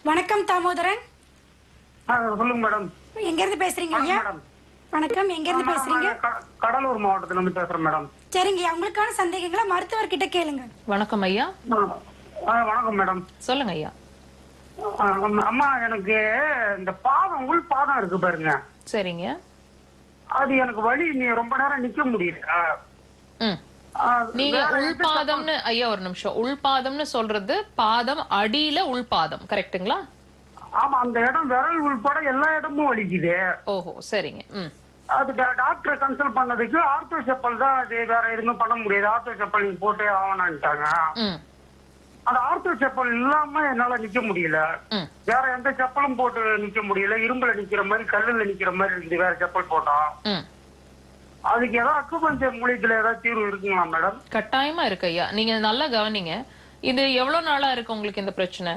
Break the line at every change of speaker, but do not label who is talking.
வணக்கம் தாமோதரன்.
சொல்லுங்க மேடம்.
எங்க இருந்து பேசுறீங்க ஐயா? வணக்கம், எங்க இருந்து பேசுறீங்க?
கடலூர் மாவட்டத்துல இருந்து பேசுறேன் மேடம்.
சரிங்க, உங்களுக்கான சந்தேகங்களை மருத்துவர் கிட்ட கேளுங்க.
வணக்கம் ஐயா.
வணக்கம் மேடம்.
சொல்லுங்க ஐயா.
அம்மா, எனக்கு இந்த பாதம் உள் பாதம் இருக்கு பாருங்க.
சரிங்க.
அது எனக்கு வலி, நீ ரொம்ப நேரம் நிக்க முடியல.
நீங்க உள்பாதம்னு ஐயா ஒரு நிமிஷம், உள்பாதம்னு சொல்றது பாதம் அடியில உள்பாதம் கரெக்ட்டுங்களா?
ஆமா, அந்த இடம் விரல் உள்பட எல்லா இடமும் வலிக்குது.
ஓஹோ, சரிங்க.
அது டாக்டரை கன்சல்ட் பண்ணதுக்கு ஆர்த்தோ செப்பல் தான், அது வேற எதுவுமே பண்ண முடியாது, ஆர்த்தோ செப்பல் நீங்க போட்டே ஆகணும்ட்டாங்க. அந்த ஆர்த்தோ செப்பல் இல்லாம என்னால நிக்க முடியல. வேற எந்த செப்பலும் போட்டு நிக்க முடியல. இரும்புல நிக்கிற மாதிரி, கல்லுல நிக்கிற மாதிரி இருக்குது வேற செப்பல் போட்டா. அதுக்கு ஏதாவது அக்குபஞ்சர் மூலியத்துல ஏதாவது தீர்வு இருக்குங்களா மேடம்?
கட்டாயமா இருக்கு ஐயா. நீங்க நல்லா கவனிங்க. இது எவ்வளவு நாளா இருக்கு உங்களுக்கு இந்த பிரச்சனை?